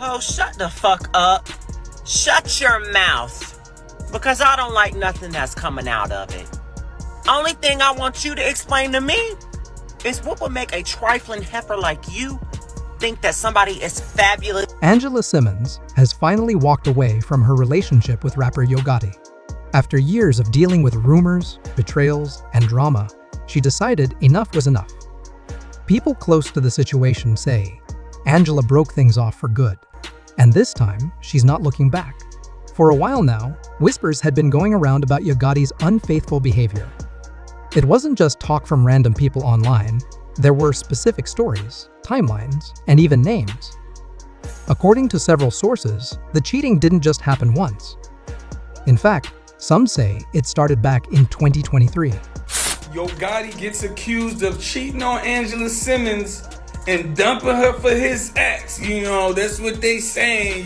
Oh, shut the fuck up. Shut your mouth. Because I don't like nothing that's coming out of it. Only thing I want you to explain to me is what would make a trifling heifer like you think that somebody is fabulous. Angela Simmons has finally walked away from her relationship with rapper Yo Gotti. After years of dealing with rumors, betrayals, and drama, she decided enough was enough. People close to the situation say Angela broke things off for good, and this time she's not looking back. For a while now, whispers had been going around about Yo Gotti's unfaithful behavior. It wasn't just talk from random people online. There were specific stories, timelines, and even names. According to several sources, the cheating didn't just happen once. In fact, some say it started back in 2023. Yo Gotti gets accused of cheating on Angela Simmons and dumping her for his ex. That's what they saying,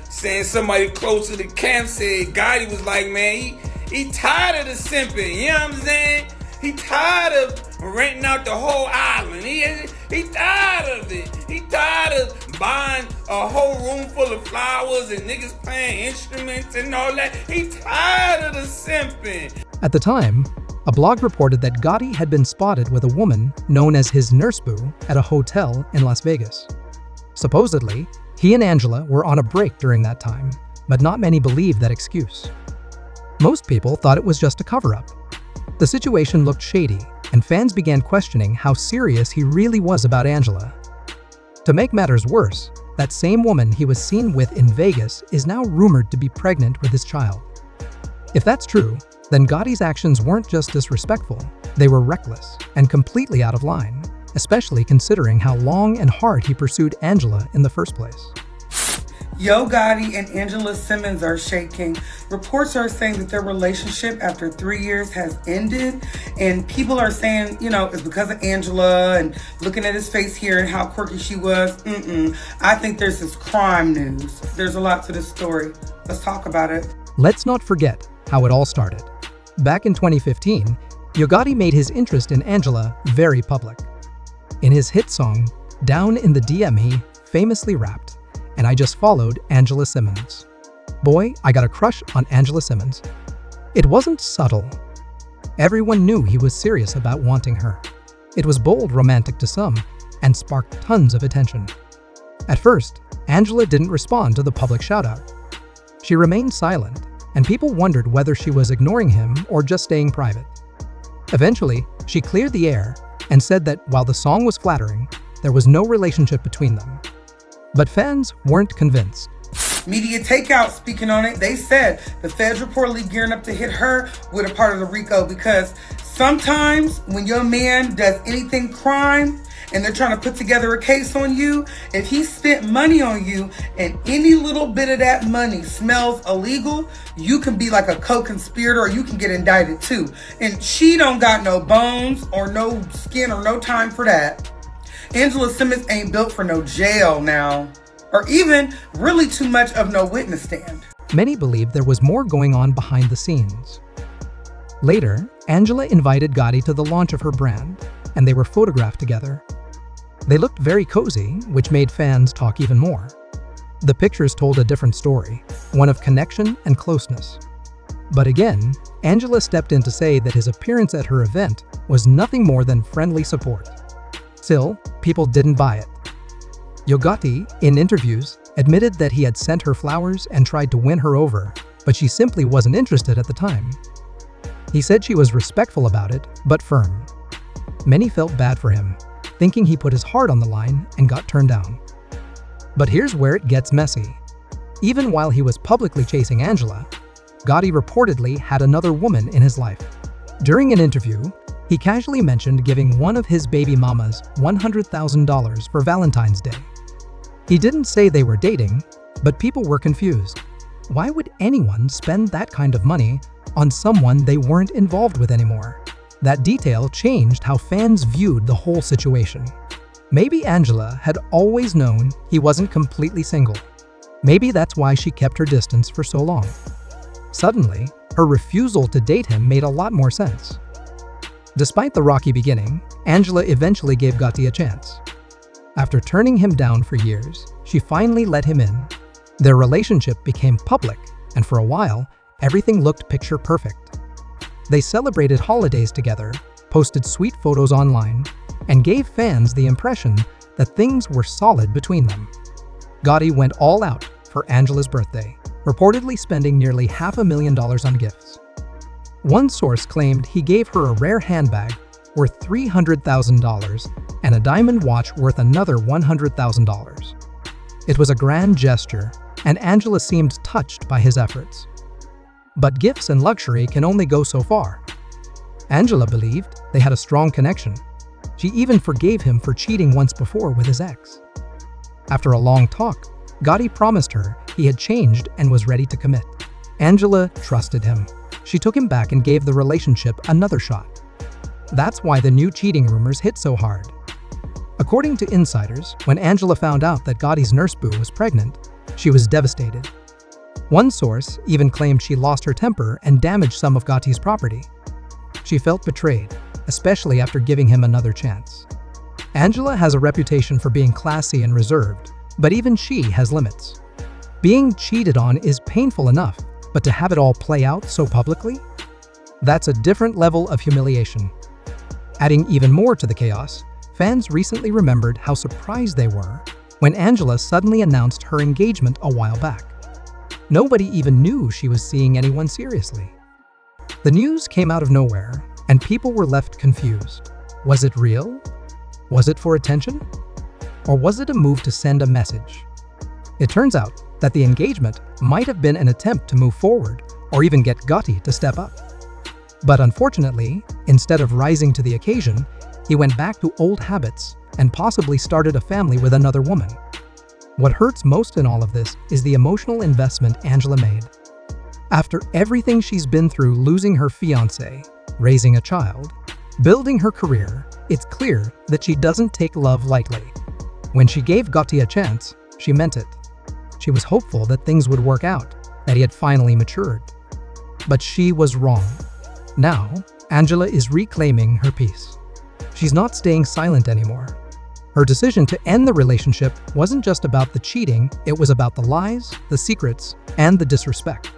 saying somebody close to the camp said Gotti was like, man, he tired of the simping, you know what I'm saying? He tired of renting out the whole island. He tired of it. He tired of buying a whole room full of flowers and niggas playing instruments and all that. He tired of the simping. At the time, a blog reported that Gotti had been spotted with a woman known as his nurse boo at a hotel in Las Vegas. Supposedly, he and Angela were on a break during that time, but not many believed that excuse. Most people thought it was just a cover-up. The situation looked shady, and fans began questioning how serious he really was about Angela. To make matters worse, that same woman he was seen with in Vegas is now rumored to be pregnant with his child. If that's true, then Gotti's actions weren't just disrespectful, they were reckless and completely out of line, especially considering how long and hard he pursued Angela in the first place. Yo Gotti and Angela Simmons are shaking. Reports are saying that their relationship after 3 years has ended, and people are saying, it's because of Angela and looking at his face here and how quirky she was. I think there's this crime news. There's a lot to this story. Let's talk about it. Let's not forget how it all started. Back in 2015, Yo Gotti made his interest in Angela very public. In his hit song, Down in the DM, he famously rapped, "And I just followed Angela Simmons. Boy, I got a crush on Angela Simmons." It wasn't subtle. Everyone knew he was serious about wanting her. It was bold romantic to some and sparked tons of attention. At first, Angela didn't respond to the public shout-out. She remained silent, and people wondered whether she was ignoring him or just staying private. Eventually, she cleared the air and said that while the song was flattering, there was no relationship between them. But fans weren't convinced. Media Takeout speaking on it, they said the feds reportedly gearing up to hit her with a part of the RICO because sometimes when your man does anything crime and they're trying to put together a case on you, if he spent money on you and any little bit of that money smells illegal, you can be like a co-conspirator or you can get indicted too. And she don't got no bones or no skin or no time for that. Angela Simmons ain't built for no jail now, or even really too much of no witness stand. Many believe there was more going on behind the scenes. Later, Angela invited Gotti to the launch of her brand, and they were photographed together. They looked very cozy, which made fans talk even more. The pictures told a different story, one of connection and closeness. But again, Angela stepped in to say that his appearance at her event was nothing more than friendly support. Still, people didn't buy it. Yo Gotti, in interviews, admitted that he had sent her flowers and tried to win her over, but she simply wasn't interested at the time. He said she was respectful about it, but firm. Many felt bad for him, thinking he put his heart on the line and got turned down. But here's where it gets messy. Even while he was publicly chasing Angela, Gotti reportedly had another woman in his life. During an interview, he casually mentioned giving one of his baby mamas $100,000 for Valentine's Day. He didn't say they were dating, but people were confused. Why would anyone spend that kind of money on someone they weren't involved with anymore? That detail changed how fans viewed the whole situation. Maybe Angela had always known he wasn't completely single. Maybe that's why she kept her distance for so long. Suddenly, her refusal to date him made a lot more sense. Despite the rocky beginning, Angela eventually gave Gotti a chance. After turning him down for years, she finally let him in. Their relationship became public, and for a while, everything looked picture perfect. They celebrated holidays together, posted sweet photos online, and gave fans the impression that things were solid between them. Gotti went all out for Angela's birthday, reportedly spending nearly $500,000 on gifts. One source claimed he gave her a rare handbag worth $300,000 and a diamond watch worth another $100,000. It was a grand gesture, and Angela seemed touched by his efforts. But gifts and luxury can only go so far. Angela believed they had a strong connection. She even forgave him for cheating once before with his ex. After a long talk, Gotti promised her he had changed and was ready to commit. Angela trusted him. She took him back and gave the relationship another shot. That's why the new cheating rumors hit so hard. According to insiders, when Angela found out that Gotti's nurse boo was pregnant, she was devastated. One source even claimed she lost her temper and damaged some of Gotti's property. She felt betrayed, especially after giving him another chance. Angela has a reputation for being classy and reserved, but even she has limits. Being cheated on is painful enough, but to have it all play out so publicly? That's a different level of humiliation. Adding even more to the chaos, fans recently remembered how surprised they were when Angela suddenly announced her engagement a while back. Nobody even knew she was seeing anyone seriously. The news came out of nowhere, and people were left confused. Was it real? Was it for attention? Or was it a move to send a message? It turns out that the engagement might have been an attempt to move forward or even get Gotti to step up. But unfortunately, instead of rising to the occasion, he went back to old habits and possibly started a family with another woman. What hurts most in all of this is the emotional investment Angela made. After everything she's been through, losing her fiancé, raising a child, building her career, it's clear that she doesn't take love lightly. When she gave Gotti a chance, she meant it. She was hopeful that things would work out, that he had finally matured. But she was wrong. Now, Angela is reclaiming her peace. She's not staying silent anymore. Her decision to end the relationship wasn't just about the cheating, it was about the lies, the secrets, and the disrespect.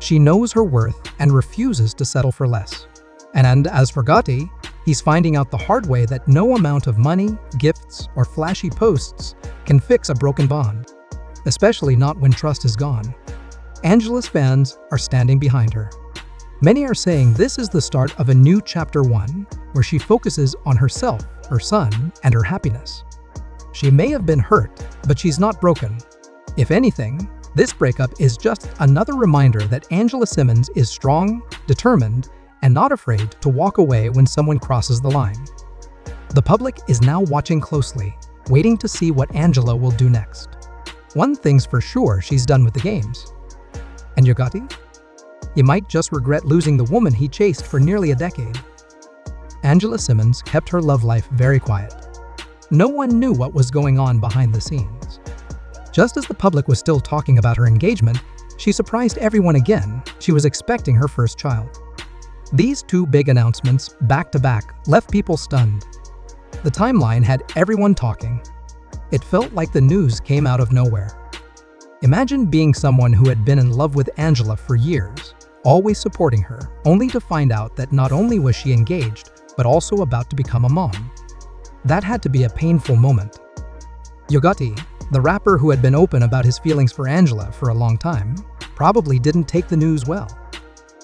She knows her worth and refuses to settle for less. And as for Gotti, he's finding out the hard way that no amount of money, gifts, or flashy posts can fix a broken bond, especially not when trust is gone. Angela's fans are standing behind her. Many are saying this is the start of a new chapter 1, where she focuses on herself, her son, and her happiness. She may have been hurt, but she's not broken. If anything, this breakup is just another reminder that Angela Simmons is strong, determined, and not afraid to walk away when someone crosses the line. The public is now watching closely, waiting to see what Angela will do next. One thing's for sure, she's done with the games. And Yo Gotti? You might just regret losing the woman he chased for nearly a decade. Angela Simmons kept her love life very quiet. No one knew what was going on behind the scenes. Just as the public was still talking about her engagement, she surprised everyone again. She was expecting her first child. These two big announcements, back to back, left people stunned. The timeline had everyone talking. It felt like the news came out of nowhere. Imagine being someone who had been in love with Angela for years, always supporting her, only to find out that not only was she engaged, but also about to become a mom. That had to be a painful moment. Yo Gotti, the rapper who had been open about his feelings for Angela for a long time, probably didn't take the news well.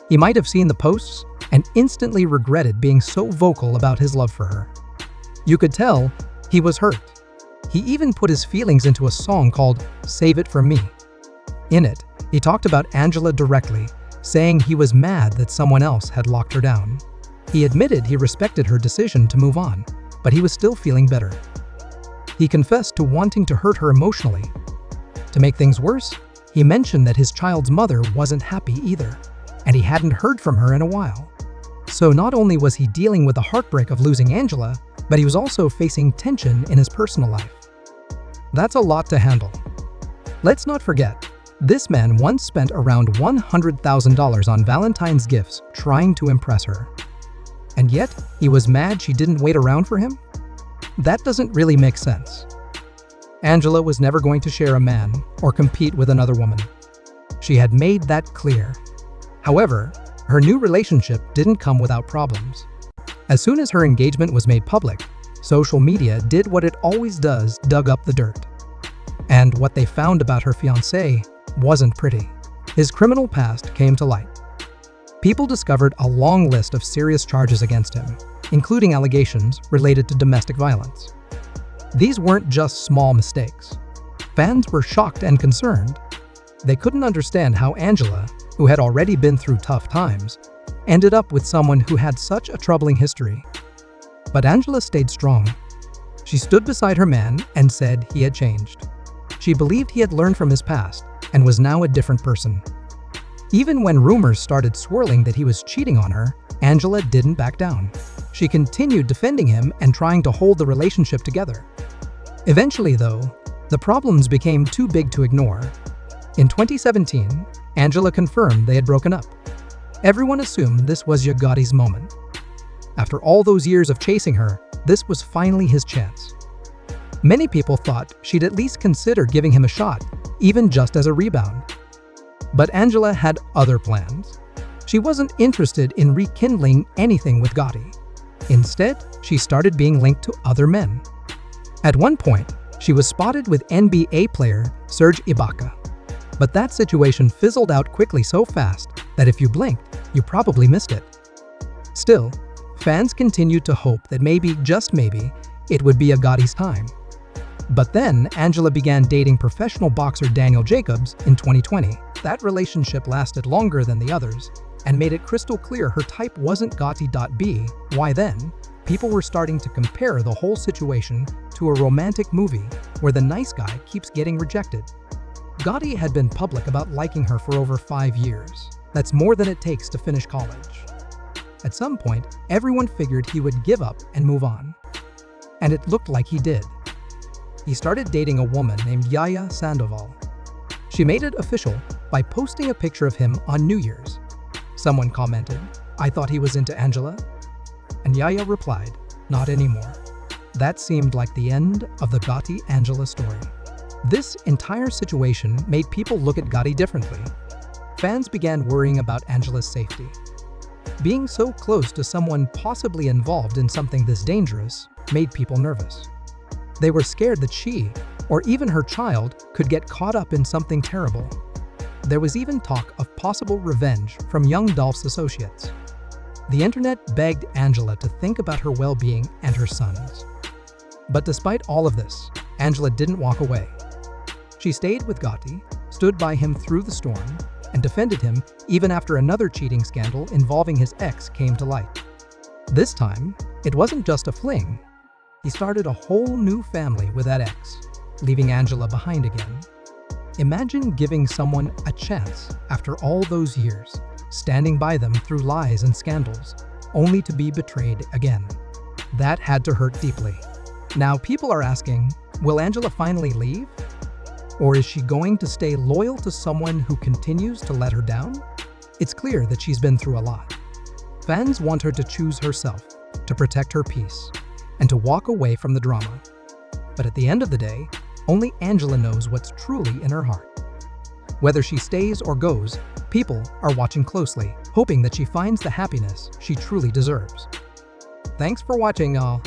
He might have seen the posts and instantly regretted being so vocal about his love for her. You could tell he was hurt. He even put his feelings into a song called "Save It For Me." In it, he talked about Angela directly, saying he was mad that someone else had locked her down. He admitted he respected her decision to move on, but he was still feeling bitter. He confessed to wanting to hurt her emotionally. To make things worse, he mentioned that his child's mother wasn't happy either, and he hadn't heard from her in a while. So not only was he dealing with the heartbreak of losing Angela, but he was also facing tension in his personal life. That's a lot to handle. Let's not forget, this man once spent around $100,000 on Valentine's gifts trying to impress her. And yet, he was mad she didn't wait around for him? That doesn't really make sense. Angela was never going to share a man or compete with another woman. She had made that clear. However, her new relationship didn't come without problems. As soon as her engagement was made public, social media did what it always does, dug up the dirt. And what they found about her fiancé wasn't pretty. His criminal past came to light. People discovered a long list of serious charges against him, including allegations related to domestic violence. These weren't just small mistakes. Fans were shocked and concerned. They couldn't understand how Angela, who had already been through tough times, ended up with someone who had such a troubling history. But Angela stayed strong. She stood beside her man and said he had changed. She believed he had learned from his past and was now a different person. Even when rumors started swirling that he was cheating on her, Angela didn't back down. She continued defending him and trying to hold the relationship together. Eventually, though, the problems became too big to ignore. In 2017, Angela confirmed they had broken up. Everyone assumed this was Yo Gotti's moment. After all those years of chasing her, this was finally his chance. Many people thought she'd at least consider giving him a shot, even just as a rebound. But Angela had other plans. She wasn't interested in rekindling anything with Gotti. Instead, she started being linked to other men. At one point, she was spotted with NBA player Serge Ibaka. But that situation fizzled out quickly so fast that if you blinked, you probably missed it. Still, fans continued to hope that maybe, just maybe, it would be Yo Gotti's time. But then, Angela began dating professional boxer Daniel Jacobs in 2020. That relationship lasted longer than the others and made it crystal clear her type wasn't Gotti. Why then? People were starting to compare the whole situation to a romantic movie where the nice guy keeps getting rejected. Gotti had been public about liking her for over 5 years. That's more than it takes to finish college. At some point, everyone figured he would give up and move on. And it looked like he did. He started dating a woman named Yaya Sandoval. She made it official by posting a picture of him on New Year's. Someone commented, "I thought he was into Angela?" And Yaya replied, "Not anymore." That seemed like the end of the Gotti-Angela story. This entire situation made people look at Gotti differently. Fans began worrying about Angela's safety. Being so close to someone possibly involved in something this dangerous made people nervous. They were scared that she, or even her child, could get caught up in something terrible. There was even talk of possible revenge from young Dolph's associates. The internet begged Angela to think about her well-being and her sons. But despite all of this, Angela didn't walk away. She stayed with Gotti, stood by him through the storm, and defended him even after another cheating scandal involving his ex came to light. This time, it wasn't just a fling. He started a whole new family with that ex, leaving Angela behind again. Imagine giving someone a chance after all those years, standing by them through lies and scandals, only to be betrayed again. That had to hurt deeply. Now people are asking, will Angela finally leave? Or is she going to stay loyal to someone who continues to let her down? It's clear that she's been through a lot. Fans want her to choose herself, to protect her peace, and to walk away from the drama. But at the end of the day, only Angela knows what's truly in her heart. Whether she stays or goes, people are watching closely, hoping that she finds the happiness she truly deserves. Thanks for watching, all.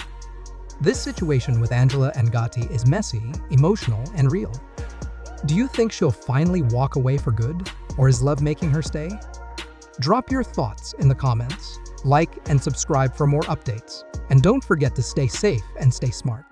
This situation with Angela and Gotti is messy, emotional, and real. Do you think she'll finally walk away for good, or is love making her stay? Drop your thoughts in the comments, like and subscribe for more updates, and don't forget to stay safe and stay smart.